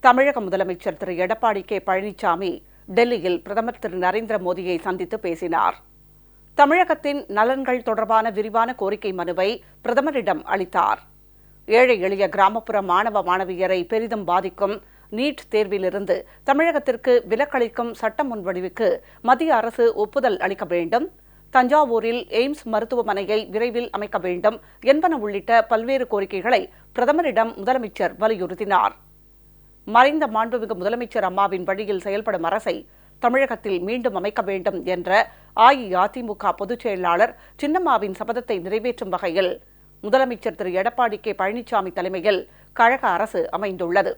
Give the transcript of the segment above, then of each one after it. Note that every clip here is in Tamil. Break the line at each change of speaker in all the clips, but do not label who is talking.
தமிழக முதலமைச்சர் திரு எடப்பாடி கே பழனிசாமி டெல்லியில் பிரதமர் திரு நரேந்திர மோடியை சந்தித்து பேசினார். தமிழகத்தின் நலன்கள் தொடர்பான விரிவான கோரிக்கை மனுவை பிரதமரிடம் அளித்தார். ஏழை எளிய கிராமப்புற மாணவ மாணவியரை பெரிதும் பாதிக்கும் நீட் தேர்விலிருந்து தமிழகத்திற்கு விலக்களிக்கும் சட்ட முன்வடிவுக்கு மத்திய அரசு ஒப்புதல் அளிக்க வேண்டும், தஞ்சாவூரில் எய்ம்ஸ் மருத்துவமனையை விரைவில் அமைக்க வேண்டும் என்பன உள்ளிட்ட பல்வேறு கோரிக்கைகளை பிரதமரிடம் முதலமைச்சர் வலியுறுத்தினார். மறைந்த மாண்புமிகு முதலமைச்சர் அம்மாவின் வழியில் செயல்படும் அரசை தமிழகத்தில் மீண்டும் அமைக்க வேண்டும் என்ற அஇஅதிமுக பொதுச் செயலாளர் சின்னம்மாவின் சபதத்தை நிறைவேற்றும் வகையில் முதலமைச்சர் திரு எடப்பாடி கே பழனிசாமி தலைமையில் கழக அரசு அமைந்துள்ளது.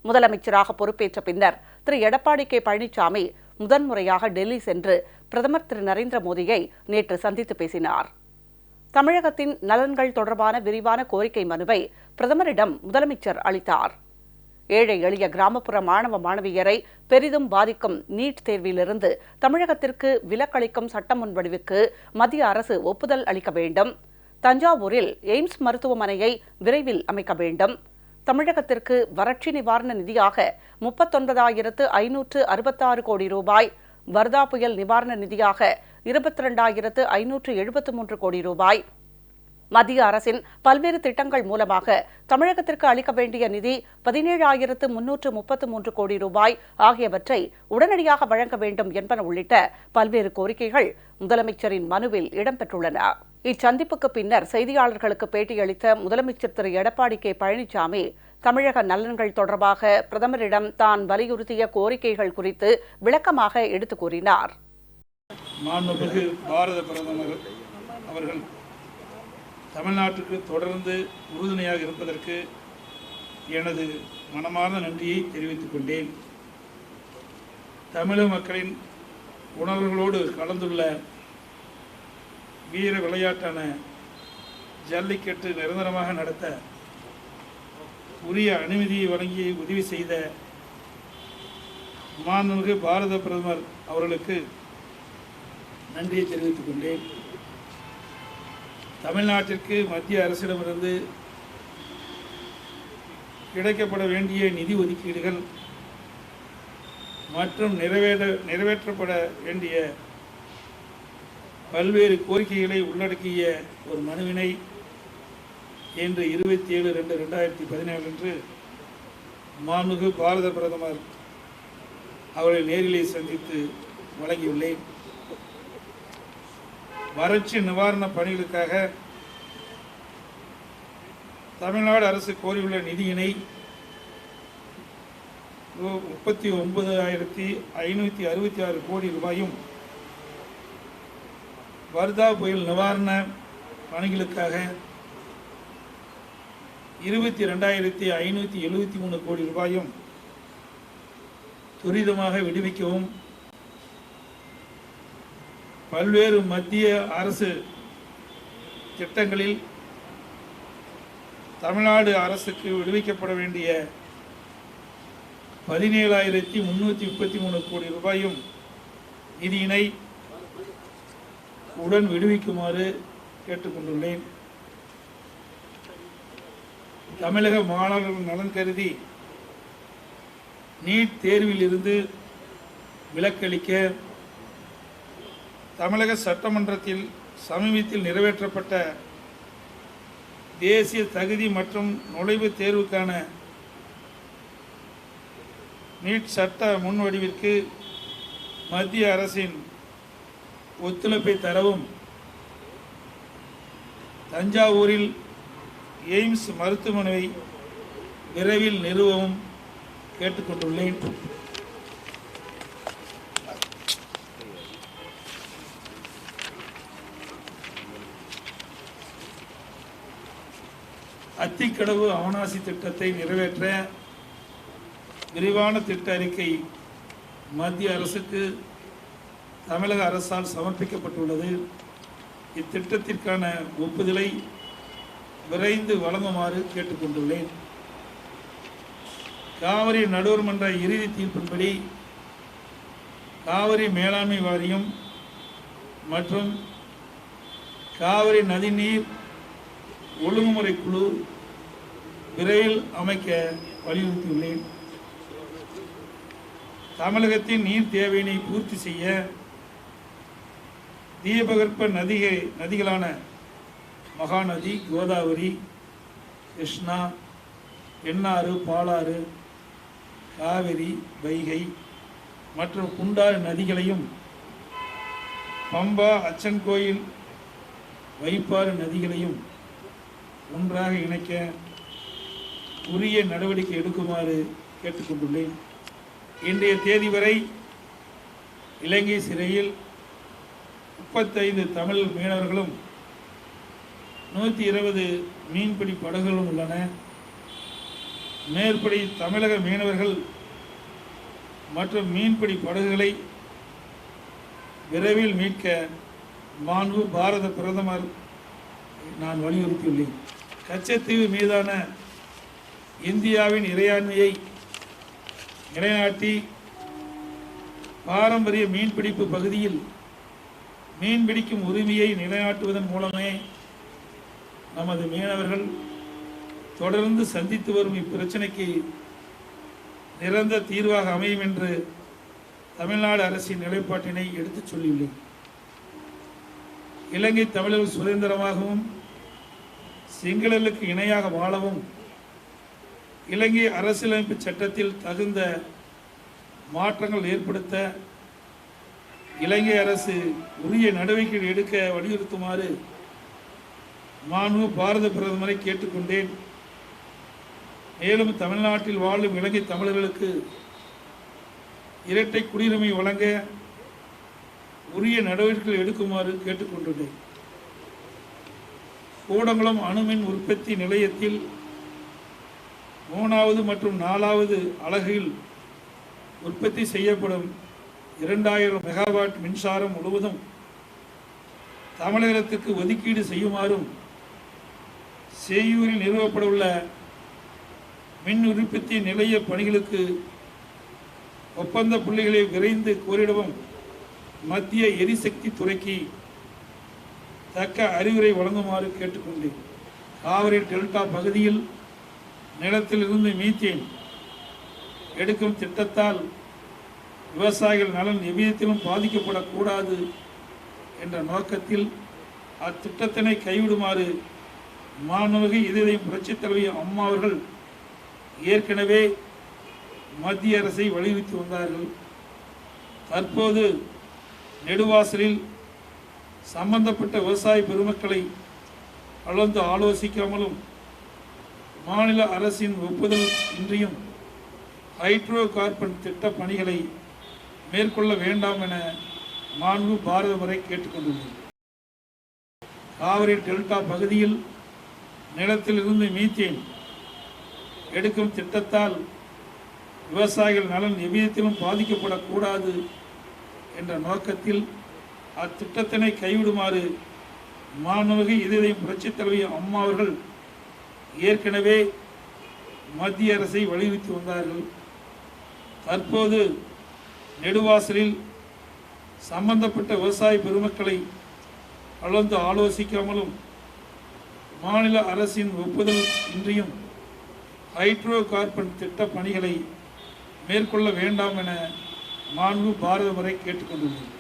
முதலமைச்சராக பொறுப்பேற்ற பின்னர் திரு எடப்பாடி கே பழனிசாமி முதன்முறையாக டெல்லி சென்று பிரதமர் திரு நரேந்திர மோடியை நேற்று சந்தித்து பேசினார். தமிழகத்தின் நலன்கள் தொடர்பான விரிவான கோரிக்கை மனுவை பிரதமரிடம் முதலமைச்சர் அளித்தார். ஏழை எளிய கிராமப்புற மாணவ மாணவியரை பெரிதும் பாதிக்கும் நீட் தேர்விலிருந்து தமிழகத்திற்கு விலக்களிக்கும் சட்ட முன்வடிவுக்கு மத்திய அரசு ஒப்புதல் அளிக்க வேண்டும், தஞ்சாவூரில் எய்ம்ஸ் மருத்துவமனையை விரைவில் அமைக்க வேண்டும், தமிழகத்திற்கு வறட்சி நிவாரண நிதியாக 39,566 கோடி ரூபாய், வர்தா புயல் நிவாரண நிதியாக 22,573 கோடி ரூபாய், மத்திய அரசின் பல்வேறு திட்டங்கள் மூலமாக தமிழகத்திற்கு அளிக்க வேண்டிய நிதி 17,333 கோடி ரூபாய் ஆகியவற்றை உடனடியாக வழங்க வேண்டும் என்பன உள்ளிட்ட பல்வேறு கோரிக்கைகள் முதலமைச்சரின் மனுவில் இடம்பெற்றுள்ளன. இச்சந்திப்புக்கு பின்னர் செய்தியாளர்களுக்கு பேட்டியளித்த முதலமைச்சர் திரு எடப்பாடி கே பழனிசாமி தமிழக நலன்கள் தொடர்பாக பிரதமரிடம் தான் வலியுறுத்திய கோரிக்கைகள் குறித்து விளக்கமாக எடுத்துக் கூறினார்.
மாண்புமிகு பாரத பிரதமர் அவர்கள் தமிழ்நாட்டுக்கு தொடர்ந்து உறுதுணையாக இருப்பதற்கு எனது மனமார்ந்த நன்றியை தெரிவித்துக் கொண்டேன். தமிழக மக்களின் உணர்வுகளோடு கலந்துள்ள வீர விளையாட்டான ஜல்லிக்கட்டு நிரந்தரமாக நடத்த உரிய அனுமதியை வழங்கி உதவி செய்த மாண்புமிகு பாரத பிரதமர் அவர்களுக்கு நன்றியை தெரிவித்துக் கொண்டேன். தமிழ்நாட்டிற்கு மத்திய அரசிடமிருந்து கிடைக்கப்பட வேண்டிய நிதி ஒதுக்கீடுகள் மற்றும் நிறைவேற்றப்பட வேண்டிய பல்வேறு கோரிக்கைகளை உள்ளடக்கிய ஒரு மனுவினை இன்று 27/2/2017 அன்று மாண்புமிகு பாரத பிரதமர் அவர்களை நேரிலே சந்தித்து வழங்கியுள்ளேன். வறட்சி நிவாரண பணிகளுக்காக தமிழ்நாடு அரசு கோரியுள்ள நிதியினை 39,566 கோடி ரூபாயும், வர்தா புயல் நிவாரண பணிகளுக்காக 22,573 கோடி ரூபாயும் துரிதமாக விடுவிக்கவும், பல்வேறு மத்திய அரசு திட்டங்களில் தமிழ்நாடு அரசுக்கு விடுவிக்கப்பட வேண்டிய 17,333 கோடி ரூபாயும் நிதியினை உடன் விடுவிக்குமாறு கேட்டுக்கொண்டுள்ளேன். தமிழக மாணவர்கள் நலன் கருதி நீட் தேர்வில் இருந்து விலக்களிக்க தமிழக சட்டமன்றத்தில் சமீபத்தில் நிறைவேற்றப்பட்ட தேசிய தகுதி மற்றும் நுழைவுத் தேர்வுக்கான நீட் சட்ட முன்வடிவிற்கு மத்திய அரசின் ஒத்துழைப்பை தரவும், தஞ்சாவூரில் எய்ம்ஸ் மருத்துவமனை விரைவில் நிறுவவும் கேட்டுக்கொண்டுள்ளேன். அத்திக்கடவு அவனாசி திட்டத்தை நிறைவேற்ற விரிவான திட்ட அறிக்கை மத்திய அரசுக்கு தமிழக அரசால் சமர்ப்பிக்கப்பட்டுள்ளது. இத்திட்டத்திற்கான ஒப்புதலை விரைந்து வழங்குமாறு கேட்டுக்கொண்டுள்ளேன். காவிரி நடுவர் மன்ற இறுதி தீர்ப்பின்படி காவிரி மேலாண்மை வாரியம் மற்றும் காவிரி நதிநீர் ஒழுங்குமுறை குழு விரைவில் அமைக்க வலியுறுத்தியுள்ளேன். தமிழகத்தின் நீர் தேவையினை பூர்த்தி செய்ய தீபகற்ப நதிகளான மகாநதி, கோதாவரி, கிருஷ்ணா, எண்ணாறு, பாலாறு, காவிரி, வைகை மற்றும் குண்டாறு நதிகளையும் பம்பா, அச்சன்கோயில், வைப்பாறு நதிகளையும் ஒன்றாக இணைக்க உரிய நடவடிக்கை எடுக்குமாறு கேட்டுக்கொண்டுள்ளேன். இன்றைய தேதி வரை இலங்கை சிறையில் 35 தமிழ் மீனவர்களும் 120 மீன்பிடி படகுகளும் உள்ளன. மேற்படி தமிழக மீனவர்கள் மற்றும் மீன்பிடி படகுகளை விரைவில் மீட்க மாண்பு பாரத பிரதமர் நான் வலியுறுத்தியுள்ளேன். கச்சத்தீவு மீதான இந்தியாவின் இறையாண்மையை நிலைநாட்டி பாரம்பரிய மீன்பிடிப்பு பகுதியில் மீன்பிடிக்கும் உரிமையை நிலைநாட்டுவதன் மூலமே நமது மீனவர்கள் தொடர்ந்து சந்தித்து வரும் இப்பிரச்சனைக்கு நிரந்தர தீர்வாக அமையும் என்று தமிழ்நாடு அரசின் நிலைப்பாட்டினை எடுத்துச் சொல்லியுள்ளேன். இலங்கை தமிழர்கள் சுதந்திரமாகவும் சிங்களர்களுக்கு இணையாக வாழவும் இலங்கை அரசியலமைப்பு சட்டத்தில் தகுந்த மாற்றங்கள் ஏற்படுத்த இலங்கை அரசு உரிய நடவடிக்கை எடுக்க வலியுறுத்துமாறு மாண்பு பாரத பிரதமரை கேட்டுக்கொண்டேன். மேலும் தமிழ்நாட்டில் வாழும் இலங்கை தமிழர்களுக்கு இரட்டை குடியுரிமை வழங்க உரிய நடவடிக்கைகள் எடுக்குமாறு கேட்டுக்கொண்டுள்ளேன். கூடங்குளம் அணுமின் உற்பத்தி நிலையத்தில் 3வது மற்றும் 4வது அலகில் உற்பத்தி செய்யப்படும் 2000 மெகாவாட் மின்சாரம் முழுவதும் தமிழகத்துக்கு ஒதுக்கீடு செய்யுமாறும் சேயூரில் நிறுவப்பட உள்ள மின் உற்பத்தி நிலைய பணிகளுக்கு ஒப்பந்த புள்ளிகளை விரைந்து கோரிடவும் மத்திய எரிசக்தி துறைக்கு தக்க அறிவுரை வழங்குமாறு கேட்டுக்கொண்டேன். காவிரி டெல்டா பகுதியில் நிலத்திலிருந்து மீத்தேன் எடுக்கும் திட்டத்தால் விவசாயிகள் நலன் எவ்விதத்திலும் பாதிக்கப்படக்கூடாது என்ற நோக்கத்தில் அத்திட்டத்தினை கைவிடுமாறு மாண்புமிகு இதயம் புரட்சித் தலைவி அம்மா அவர்கள் ஏற்கனவே மத்திய அரசை வலியுறுத்தி வந்தார்கள். தற்போது நெடுவாசலில் சம்பந்தப்பட்ட விவசாய பெருமக்களை கலந்து ஆலோசிக்காமலும் மாநில அரசின் ஒப்புதல் இன்றியும் ஹைட்ரோ கார்பன் திட்ட பணிகளை மேற்கொள்ள வேண்டாம் என மாண்பு பாரத முறை கேட்டுக்கொண்டுள்ளது. காவிரி டெல்டா பகுதியில் நிலத்திலிருந்து மீத்தேன் எடுக்கும் திட்டத்தால் விவசாயிகள் நலன் எவ்விதத்திலும் பாதிக்கப்படக்கூடாது என்ற நோக்கத்தில் அத்திட்டத்தினை கைவிடுமாறு மாண்புமிகு இதயம் புரட்சித் தலைவி அம்மா அவர்கள் ஏற்கனவே மத்திய அரசை வலியுறுத்தி வந்தார்கள். தற்போது நெடுவாசலில் சம்பந்தப்பட்ட விவசாய பெருமக்களை கலந்து ஆலோசிக்காமலும் மாநில அரசின் ஒப்புதல் இன்றியும் ஹைட்ரோ கார்பன் திட்ட பணிகளை மேற்கொள்ள வேண்டாம் என மாண்பு பாரத முறை கேட்டுக்கொண்டுள்ளது.